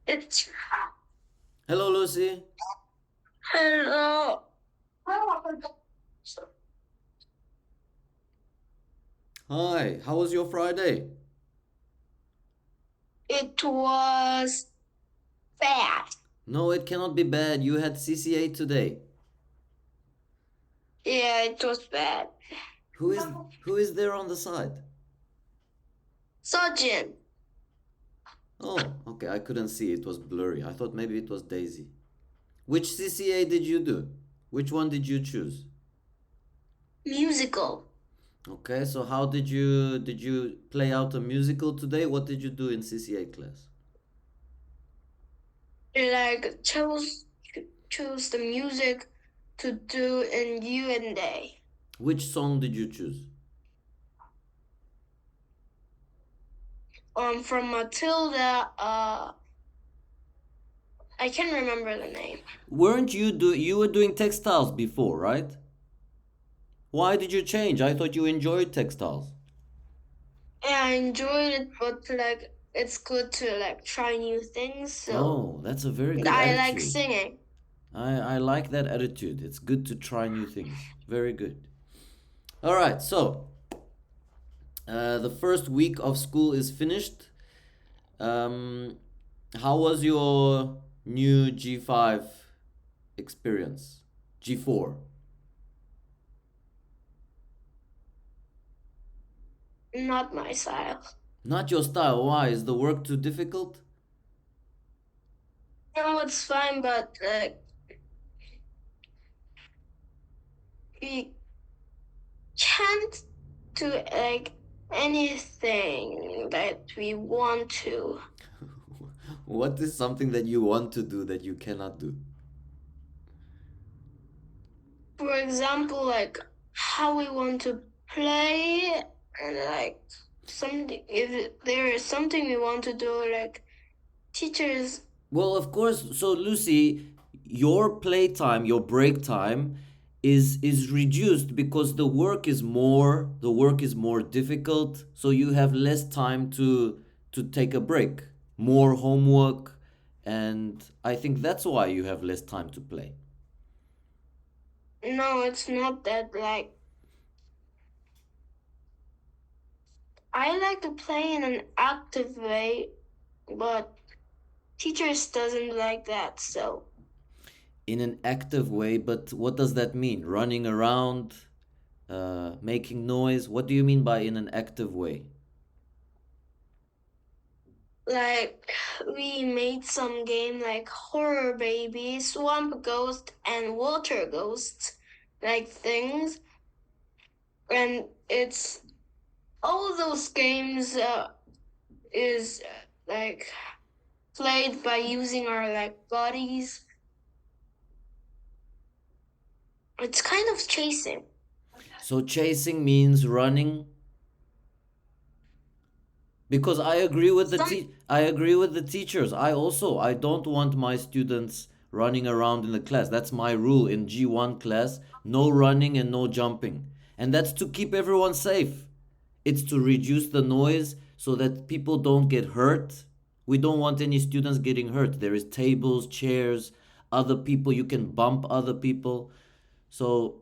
It's Hello, Lucy. hello. Hi, how was your Friday? It was bad. No, it cannot be bad. You had CCA today. Yeah, it was bad. Who is who is there on the side? Surgeon. Oh, okay, I couldn't see. It was blurry. I thought maybe it was Daisy. Which CCA did you do? Which one did you choose? Musical. Okay, so how did you play out a musical today? What did you do in CCA class? Like choose the music to do in U&A. Which song did you choose? From Matilda. I can't remember the name. Weren't you were doing textiles before, right? Why did you change? I thought you enjoyed textiles. Yeah, I enjoyed it, but like it's good to like try new things. So Oh, that's a very good I like attitude. singing. I like that attitude. It's good to try new things. Very good. All right, so the first week of school is finished. Um, how was your new G5 experience? G4. Not my style. Not your style. Why? Is the work too difficult? No, it's fine, but like we can't do like anything that we want to. What is something that you want to do that you cannot do? For example, like how we want to play and like something if there is something we want to do, like teachers. Well, of course. So, Lucy, your playtime, your break time is reduced because the work is more difficult, so you have less time to take a break. More homework, and I think that's why you have less time to play. No, it's not that. Like I like to play in an active way, but teachers doesn't like that. So In an active way, but what does that mean? Running around, making noise? What do you mean by in an active way? like we made some game like horror baby, swamp ghost, and water ghost, like things, and it's all those games is like played by using our like bodies. It's kind of chasing. So chasing means running. Because Some I agree with the teachers. I don't want my students running around in the class. That's my rule in G1 class, no running and no jumping. And that's to keep everyone safe. It's to reduce the noise so that people don't get hurt. We don't want any students getting hurt. There is tables, chairs, other people, you can bump other people. So,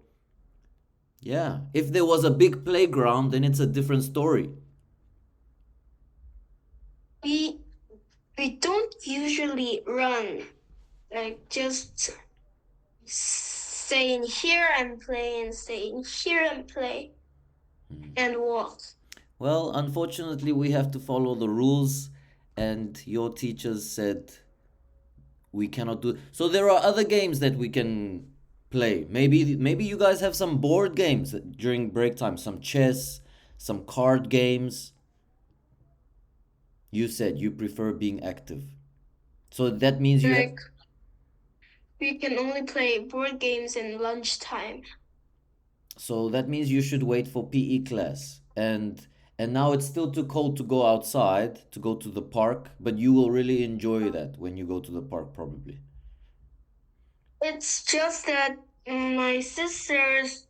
yeah, if there was a big playground, then it's a different story. we we don't usually run, like just stay in here and play and stay in here and play and walk. Well, unfortunately, we have to follow the rules, and your teachers said we cannot do. So there are other games that we can play. Maybe you guys have some board games during break time, some chess, some card games. You said you prefer being active. So that means you have Like we can only play board games in lunchtime. so that means you should wait for PE class. And now it's still too cold to go outside, to go to the park, but you will really enjoy that when you go to the park probably. It's just that my sisters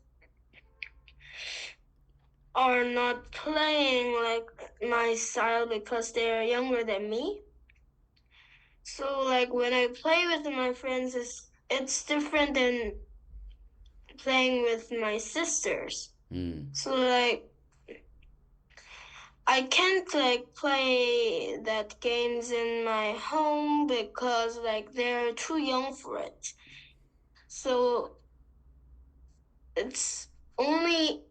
are not playing like my style because they are younger than me. So like when I play with my friends, it's different than playing with my sisters. So like I can't like play that games in my home because like they're too young for it. So it's only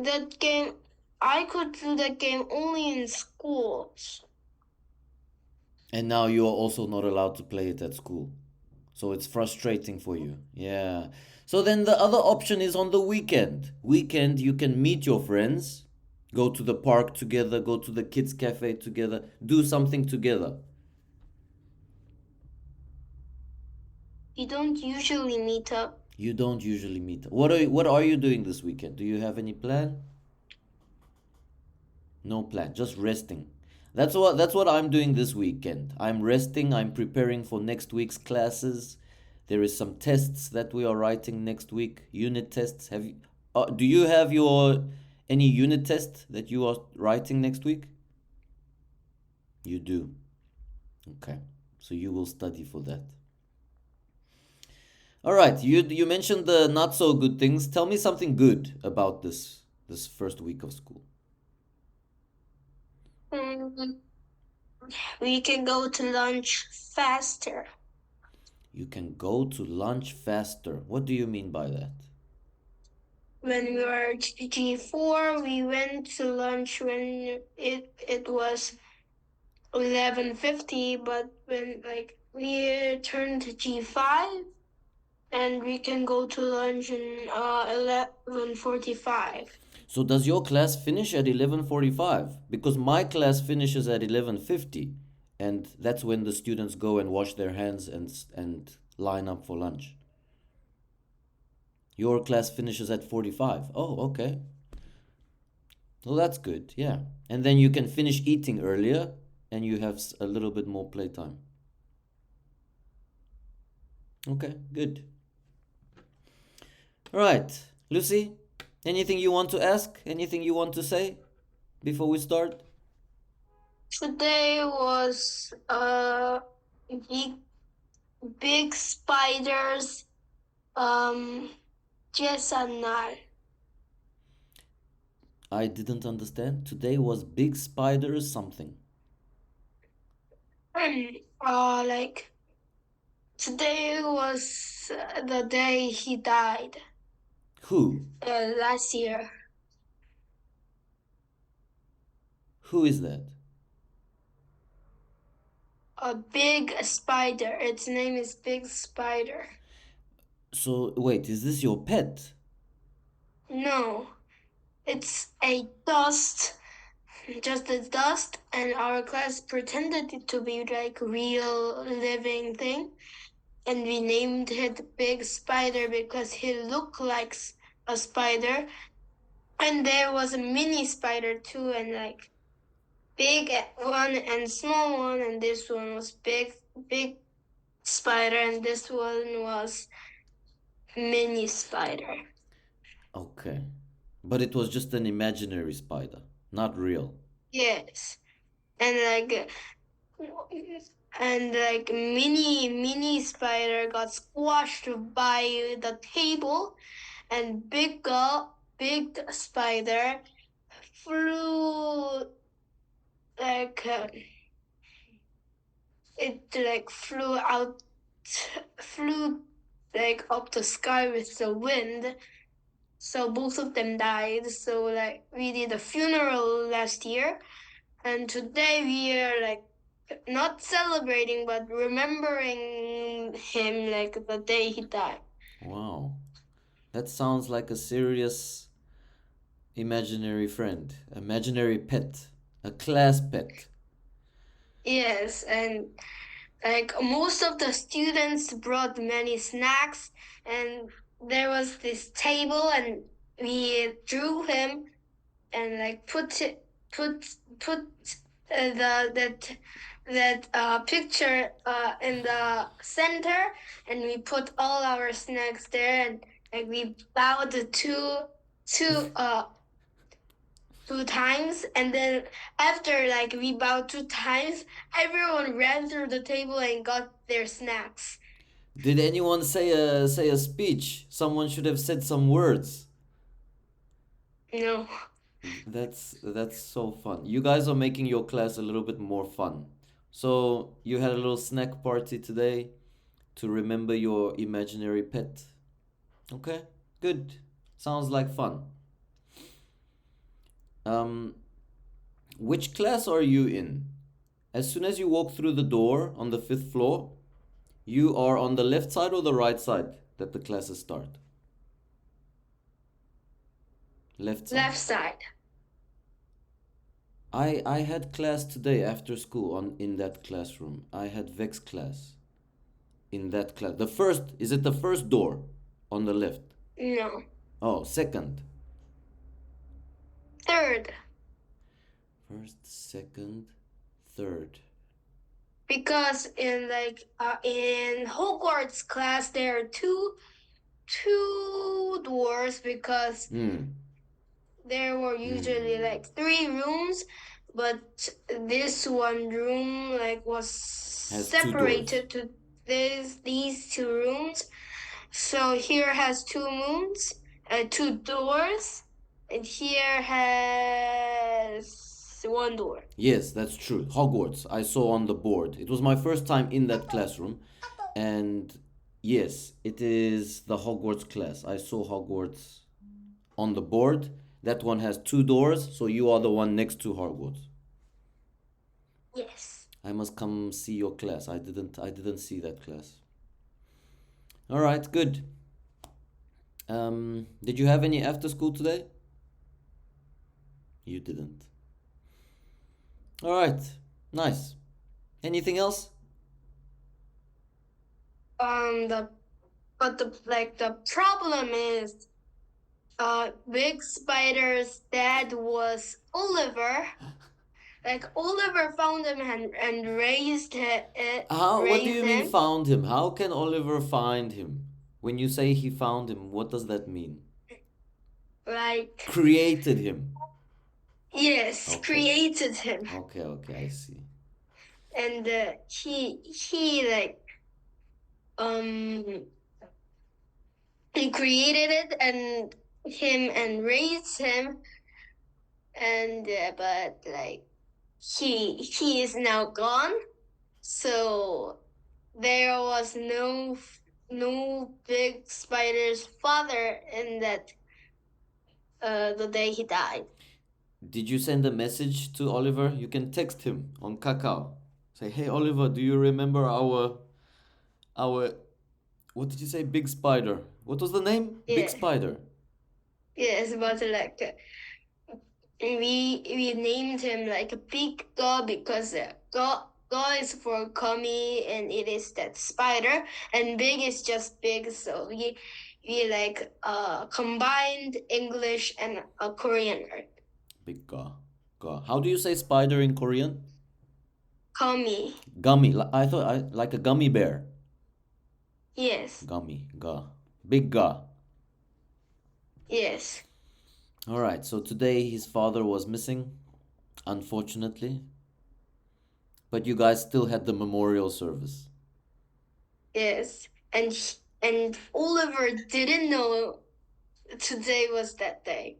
that game. I could do that game only in schools. And now you are also not allowed to play it at school. So it's frustrating for you. Yeah. So then the other option is on the weekend. Weekend you can meet your friends, go to the park together, go to the kids cafe together, do something together. We don't usually meet up. You don't usually meet. What are you doing this weekend? Do you have any plan? No plan, just resting. That's what I'm doing this weekend. I'm resting, I'm preparing for next week's classes. There is some tests that we are writing next week, unit tests. Do you have your any unit test that you are writing next week? You do. Okay. So you will study for that. All right, you mentioned the not so good things. Tell me something good about this first week of school. We can go to lunch faster. You can go to lunch faster. What do you mean by that? When we were G4, we went to lunch when it was 11:50, but when like we turned G5 and we can go to lunch in 11:45. So does your class finish at 11:45? Because my class finishes at 11:50, and that's when the students go and wash their hands and line up for lunch. Your class finishes at 45. Oh, okay. Well, that's good. Yeah. And then you can finish eating earlier and you have a little bit more playtime. Okay, good. All right. Lucy, anything you want to ask? Anything you want to say before we start? Today was big spiders Jesanal. I didn't understand. Today was big spider something. Like today was the day he died Who? last year. Who is that? A big spider. Its name is Big Spider. So, wait, is this your pet? No, it's a dust, just a dust, and our class pretended it to be like real living thing, and we named it Big Spider because he looked like a spider, and there was a mini spider too, and like big one and small one, and this one was big spider, and this one was mini spider. Okay. But it was just an imaginary spider, not real. Yes, and like mini spider got squashed by the table, and big spider flew like it like flew like up the sky with the wind. So both of them died. So like we did a funeral last year, and today we are like not celebrating but remembering him like the day he died. Wow. That sounds like a serious imaginary friend, imaginary pet, a class pet. Yes, and like most of the students brought many snacks, and there was this table, and we drew him and like put that picture in the center, and we put all our snacks there, and like we bowed to 2 times, and then after like we bowed 2 times, everyone ran through the table and got their snacks. Did anyone say a speech? Someone should have said some words. No. That's so fun. You guys are making your class a little bit more fun. So you had a little snack party today to remember your imaginary pet. Okay, good. Sounds like fun. Um, which class are you in? As soon as you walk through the door on the fifth floor, you are on the left side or the right side that the classes start? Left side. Left side. I had class today after school on in that classroom. I had Vex class in that class. The first, is it the first door on the left? No. Oh, second. Third. First, second, third. Because in Hogwarts class there are two doors, because Hmm. there were usually like 3 rooms, but this one room like was Has 2 doors. separated to these 2 rooms. So here has 2 doors, and here has 1 door. Yes, that's true. Hogwarts, I saw on the board. It was my first time in that classroom. And yes, it is the Hogwarts class. I saw Hogwarts on the board. That one has 2 doors, so you are the one next to Hogwarts. Yes. I must come see your class. I didn't see that class. All right, good. Did you have any after school today? You didn't. All right, nice. Anything else? The problem is, Big Spider's dad was Oliver. Like Oliver found him and raised it. What do you mean him. found him? How can Oliver find him? When you say he found him, what does that mean? Like, Created him. yes, Okay. created him. Okay, I see. And he like he created it and raised him, and but like he is now gone, so there was no Big Spider's father in that the day he died. Did you send a message to Oliver? You can text him on Kakao. Say, hey Oliver, do you remember our what did you say? Big Spider. What was the name? Big Yeah. Spider. Yes, but like we named him like a Big Go, because Go is for Kami, and it is that spider, and Big is just big, so we like combined English and a Korean word. Big Ga. Ga. How do you say spider in Korean? Kami. Gummy. I thought like a gummy bear. Yes. Gummy. Ga. Big Ga. Yes. All right. So today his father was missing, unfortunately. But you guys still had the memorial service. Yes. And Oliver didn't know today was that day.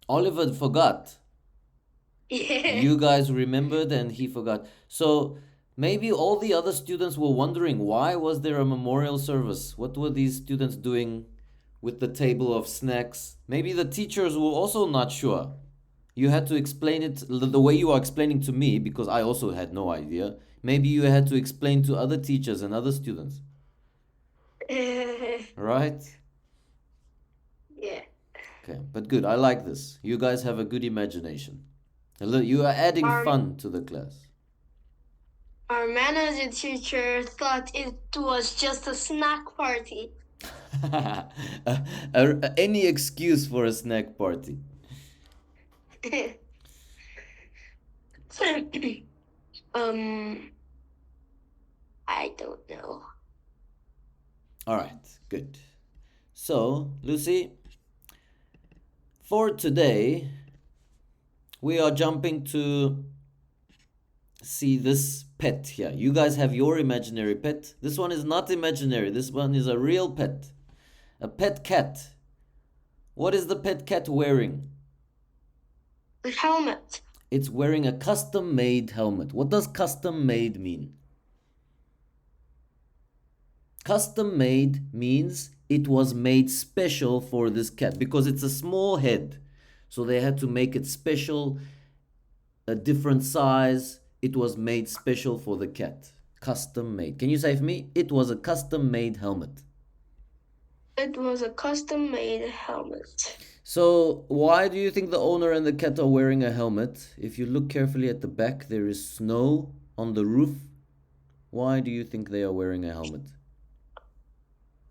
Oliver forgot. Yeah. You guys remembered and he forgot. So maybe all the other students were wondering, why was there a memorial service? What were these students doing with the table of snacks? Maybe the teachers were also not sure. You had to explain it the way you are explaining to me, because I also had no idea. Maybe you had to explain to other teachers and other students, right? Yeah. Okay, but good. I like this. You guys have a good imagination. You are adding fun to the class. Our manager teacher thought it was just a snack party. Any excuse for a snack party. I don't know. All right, good. So, Lucy, for today, We are jumping to see this pet here. You guys have your imaginary pet. This one is not imaginary. This one is a real pet. A pet cat. What is the pet cat wearing? A helmet. It's wearing a custom-made helmet. What does custom-made mean? Custom-made means it was made special for this cat because it's a small head. So they had to make it special, a different size. It was made special for the cat. Custom made. Can you say for me? It was a custom made helmet. It was a custom-made helmet. So, why do you think the owner and the cat are wearing a helmet? If you look carefully at the back, there is snow on the roof. Why do you think they are wearing a helmet?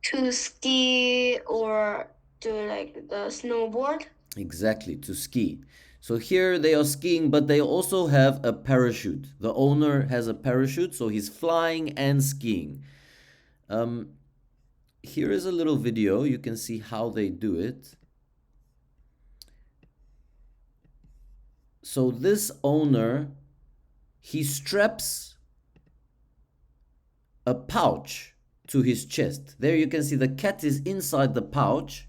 To ski or to like the snowboard. Exactly, to ski. So here they are skiing, but they also have a parachute. The owner has a parachute, so he's flying and skiing. Here is a little video. You can see how they do it. So this owner, he straps a pouch to his chest. There you can see the cat is inside the pouch.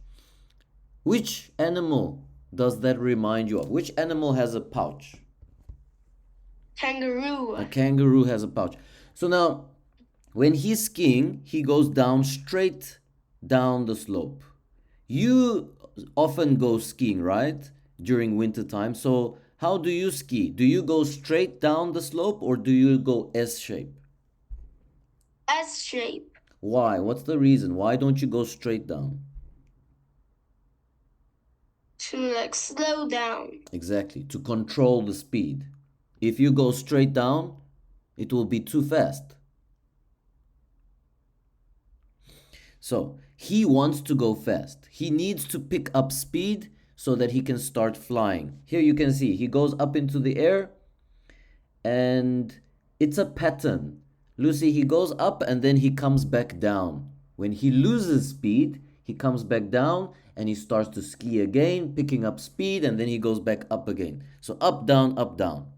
Which animal does that remind you of? Which animal has a pouch? Kangaroo. A kangaroo has a pouch. So now, when he's skiing, he goes down straight down the slope. You often go skiing, right? During winter time. So how do you ski? Do you go straight down the slope or do you go S shape? S shape. Why? What's the reason? Why don't you go straight down? To like slow down. Exactly, to control the speed. If you go straight down, it will be too fast. So he wants to go fast. He needs to pick up speed so that he can start flying. Here you can see he goes up into the air and it's a pattern. Lucy, he goes up and then he comes back down. When he loses speed, he comes back down and he starts to ski again, picking up speed, and then he goes back up again. So up, down, up, down.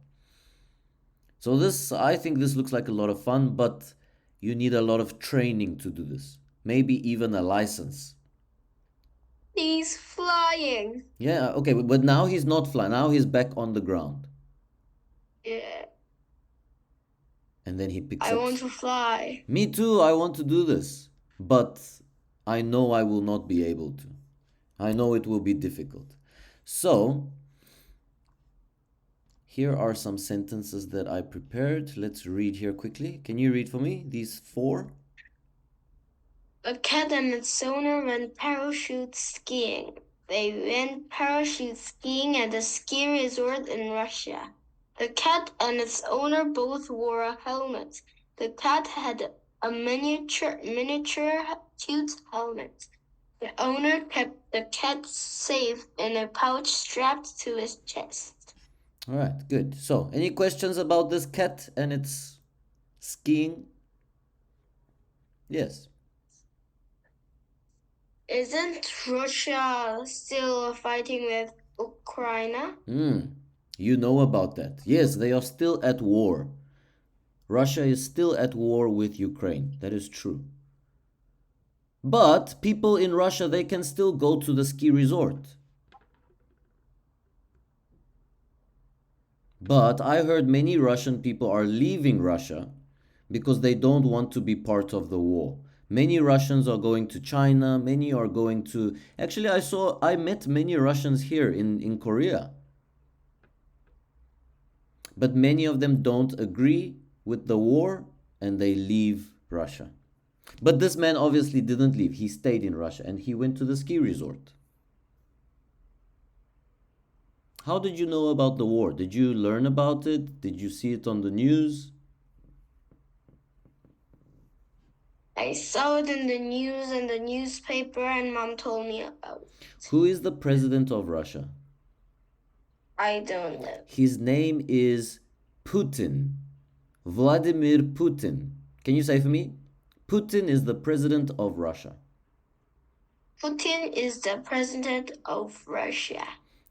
So this, I think this looks like a lot of fun, but you need a lot of training to do this. Maybe even a license. He's flying. Yeah, okay, but now he's not flying. Now he's back on the ground. Yeah. And then he picks I up. want to fly. Me too, I want to do this. But I know I will not be able to. I know it will be difficult. So, here are some sentences that I prepared. Let's read here quickly. Can you read for me these 4? A cat and its owner went parachute skiing. They went parachute skiing at a ski resort in Russia. The cat and its owner both wore a helmet. The cat had a miniature cute helmet. The owner kept the cat safe in a pouch strapped to his chest. All right, good. So, any questions about this cat and its skiing? Yes. Isn't Russia still fighting with Ukraine? You know about that. Yes, they are still at war. Russia is still at war with Ukraine. That is true. But people in Russia, they can still go to the ski resort. But I heard many Russian people are leaving Russia because they don't want to be part of the war. Many Russians are going to China, many are going to... Actually, I met many Russians here in Korea. But many of them don't agree with the war and they leave Russia. But this man obviously didn't leave. He stayed in Russia and he went to the ski resort. How did you know about the war? Did you learn about it? Did you see it on the news? I saw it in the news and the newspaper, and Mom told me about it. Who is the president of Russia? I don't know. His name is Putin. Vladimir Putin. Can you say for me? Putin is the president of Russia. Putin is the president of Russia.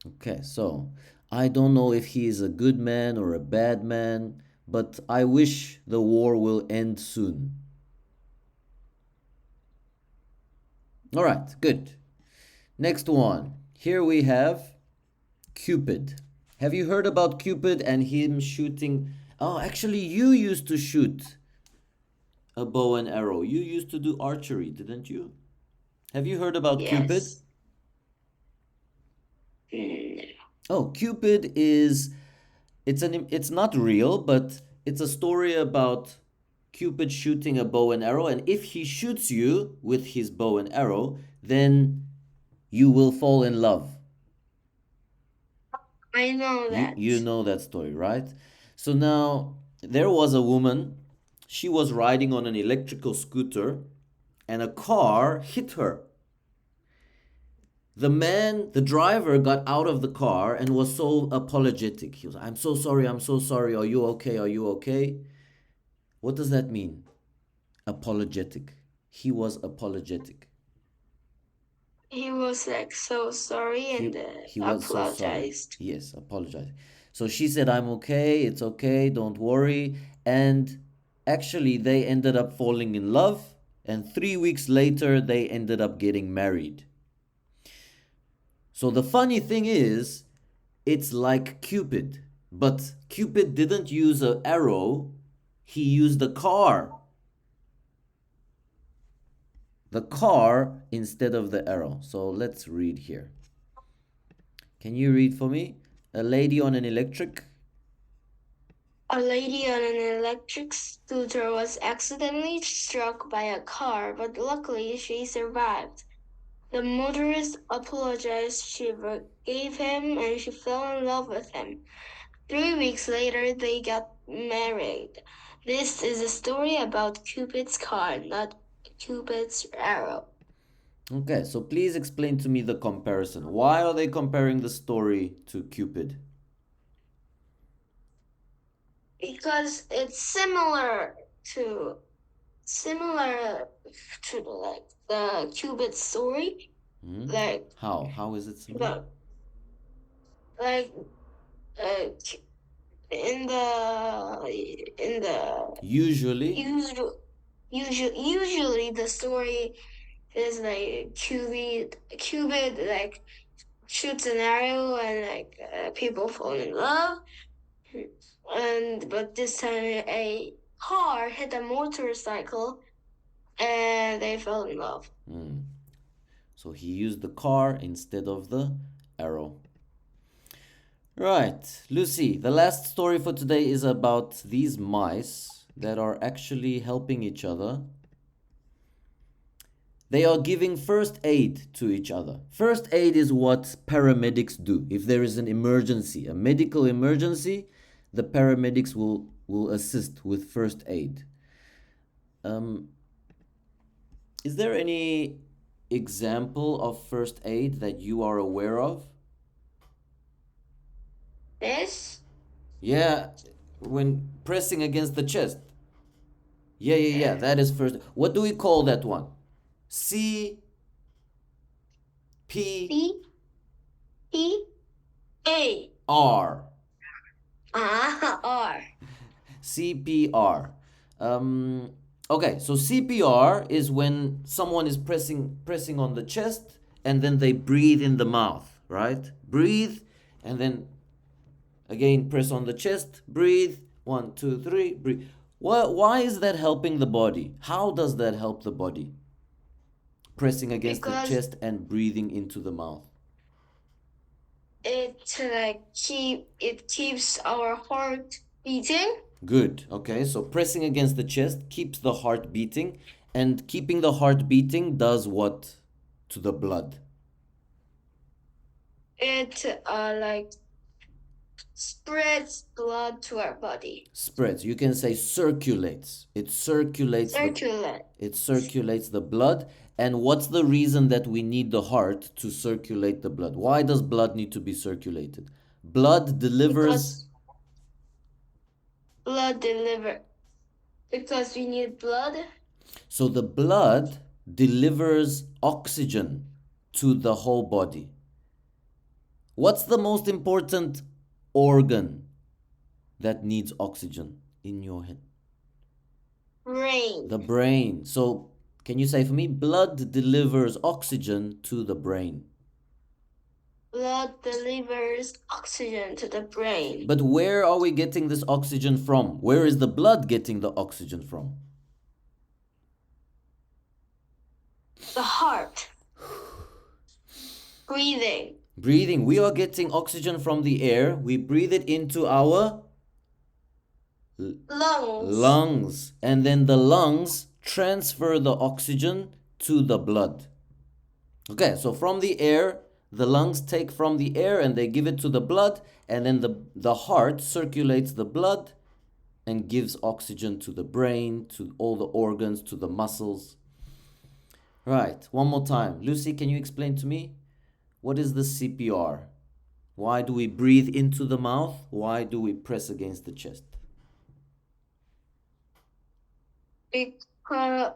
Okay, so I don't know if he is a good man or a bad man, but I wish the war will end soon. All right, good. Next one. Here we have Cupid. Have you heard about Cupid and him shooting? Oh, actually, you used to shoot a bow and arrow. You used to do archery, didn't you? Have you heard about Cupid? Yes. Mm, Oh, Cupid is it's not real, but it's a story about Cupid shooting a bow and arrow, and if he shoots you with his bow and arrow, then you will fall in love. I know You that. know that story, right? So now there was a woman, she was riding on an electrical scooter and a car hit her. The driver got out of the car and was so apologetic. He was, I'm so sorry. Are you okay? Are you okay? What does that mean? Apologetic. He was apologetic. He was like so sorry He and he was so sorry. apologized. Yes, apologize. So she said, "I'm okay. It's okay. Don't worry." And actually, they ended up falling in love. And 3 weeks later, they ended up getting married. So the funny thing is, it's like Cupid, but Cupid didn't use an arrow. He used a car. The car instead of the arrow. So let's read here. Can you read for me? A lady on an electric. A lady on an electric scooter was accidentally struck by a car, but luckily she survived. The motorist apologized, she forgave him, and she fell in love with him. 3 weeks later, they got married. This is a story about Cupid's car, not Cupid's arrow. Okay, so please explain to me the comparison. Why are they comparing the story to Cupid? Because it's similar to like the Cupid story. Hmm? Like How? How is it similar? the like uh, in the Usually. usually the story is like Cupid like shoots an arrow and like people fall in love, and but this time a car hit a motorcycle and they fell in love. Hmm. So he used the car instead of the arrow. Right, Lucy, the last story for today is about these mice that are actually helping each other. They are giving first aid to each other. First aid is what paramedics do. If there is an emergency, a medical emergency, the paramedics will assist with first aid. Um, is there any example of first aid that you are aware of? This Yeah, when pressing against the chest. Yeah, that is first. What do we call that one? C P C P A R. R. CPR. Um, okay, so CPR is when someone is pressing on the chest and then they breathe in the mouth, right? Breathe and then again press on the chest, breathe. 1, 2, 3, breathe. Why is that helping the body? How does that help the body? Pressing against the Because chest and breathing into the mouth. it keeps our heart beating. Good. Okay, so pressing against the chest keeps the heart beating, and keeping the heart beating does what to the blood? It like spreads blood to our body. Spreads. You can say circulates. Circulate. It circulates the blood. And what's the reason that we need the heart to circulate the blood? Why does blood need to be circulated? Blood delivers. Because blood deliver. Because we need blood. So the blood delivers oxygen to the whole body. What's the most important organ that needs oxygen in your head? Brain. The brain. So, can you say for me, blood delivers oxygen to the brain? Blood delivers oxygen to the brain. But where are we getting this oxygen from? Where is the blood getting the oxygen from? The heart. Breathing. Breathing. We are getting oxygen from the air. We breathe it into our Lungs. lungs. And then the lungs transfer the oxygen to the blood. Okay, so from the air, the lungs take from the air and they give it to the blood. And then the heart circulates the blood and gives oxygen to the brain, to all the organs, to the muscles. Right, one more time. Lucy, can you explain to me? What is the CPR? Why do we breathe into the mouth? Why do we press against the chest? Because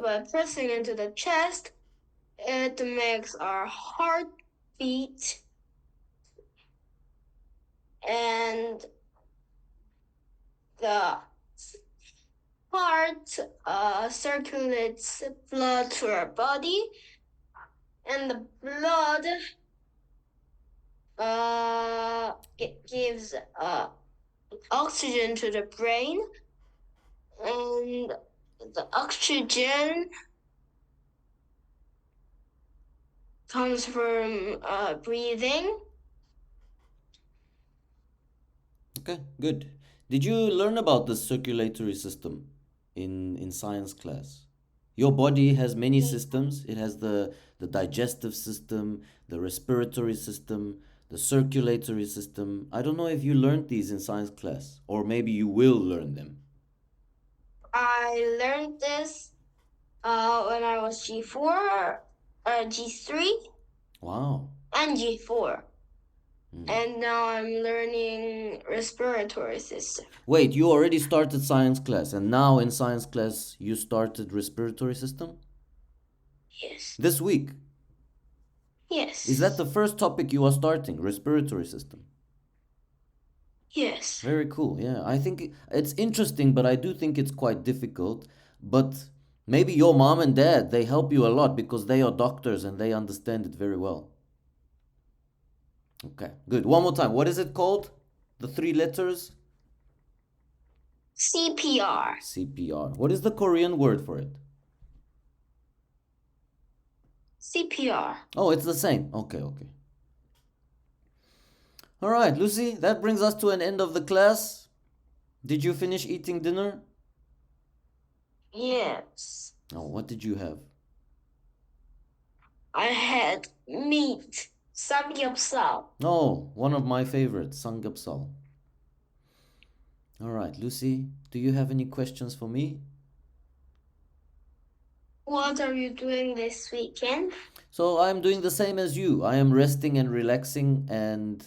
by pressing into the chest, it makes our heart beat, and the heart circulates blood to our body, and the blood it gives oxygen to the brain, and the oxygen comes from breathing. Okay, good. Did you learn about the circulatory system in science class? Your body has many systems. It has the digestive system, the respiratory system, the circulatory system. I don't know if you learned these in science class, or maybe you will learn them. I learned this when I was G4, G3, Wow. and G4. And now I'm learning respiratory system. Wait, you already started science class, and now in science class you started respiratory system? Yes. This week? Yes. Is that the first topic you are starting, respiratory system? Yes. Very cool. Yeah, I think it's interesting, but I do think it's quite difficult. But maybe your mom and dad, they help you a lot because they are doctors and they understand it very well. Okay, good. One more time. What is it called? The three letters? CPR. CPR. What is the Korean word for it? CPR. Oh, it's the same. Okay, okay. All right, Lucy, that brings us to an end of the class. Did you finish eating dinner? Yes. Oh, what did you have? I had meat. Samgyeopsal. Oh, one of my favorites, samgyeopsal. All right, Lucy, do you have any questions for me? What are you doing this weekend? So I'm doing the same as you. I am resting and relaxing, and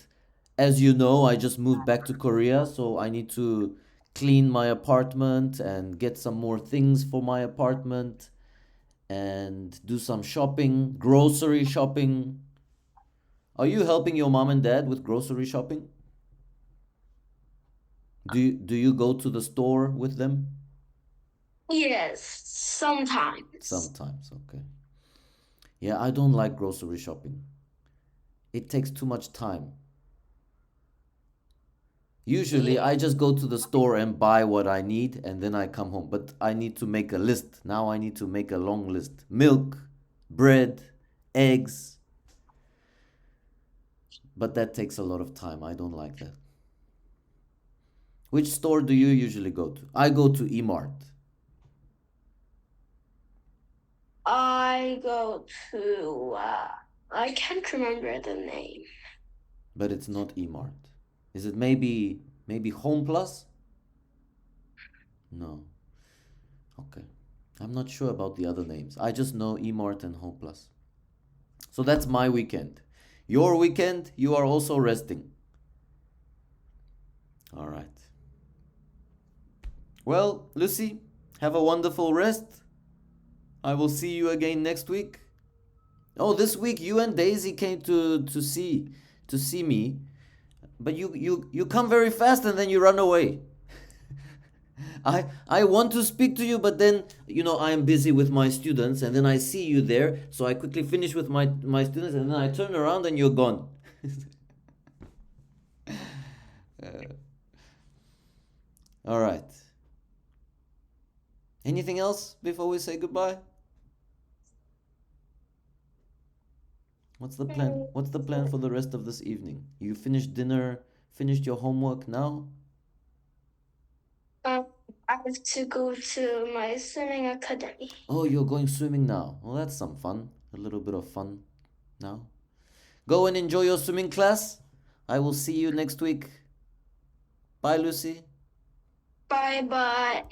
as you know, I just moved back to Korea, so I need to clean my apartment and get some more things for my apartment and do some shopping, grocery shopping. Are you helping your mom and dad with grocery shopping? Do you go to the store with them? Yes, sometimes. Sometimes, okay. Yeah, I don't like grocery shopping. It takes too much time. Usually, I just go to the store and buy what I need and then I come home. But I need to make a list. Now I need to make a long list. Milk, bread, eggs. But that takes a lot of time. I don't like that. Which store do you usually go to? I go to Emart. I go to, I can't remember the name. But it's not Emart. Is it maybe Home Plus? No. Okay. I'm not sure about the other names. I just know Emart and Home Plus. So that's my weekend. Your weekend, you are also resting. All right. Well, Lucy, have a wonderful rest. I will see you again next week. Oh, this week you and Daisy came to see me, but you come very fast and then you run away. I want to speak to you, but then I am busy with my students, and then I see you there, so I quickly finish with my students, and then I turn around and you're gone. All right. Anything else before we say goodbye? What's the plan? Mm, What's the plan for the rest of this evening? You finished dinner, finished your homework now? Um, I have to go to my swimming academy. Oh, you're going swimming now. Well, that's some fun. A little bit of fun now. Go and enjoy your swimming class. I will see you next week. Bye, Lucy. Bye bye.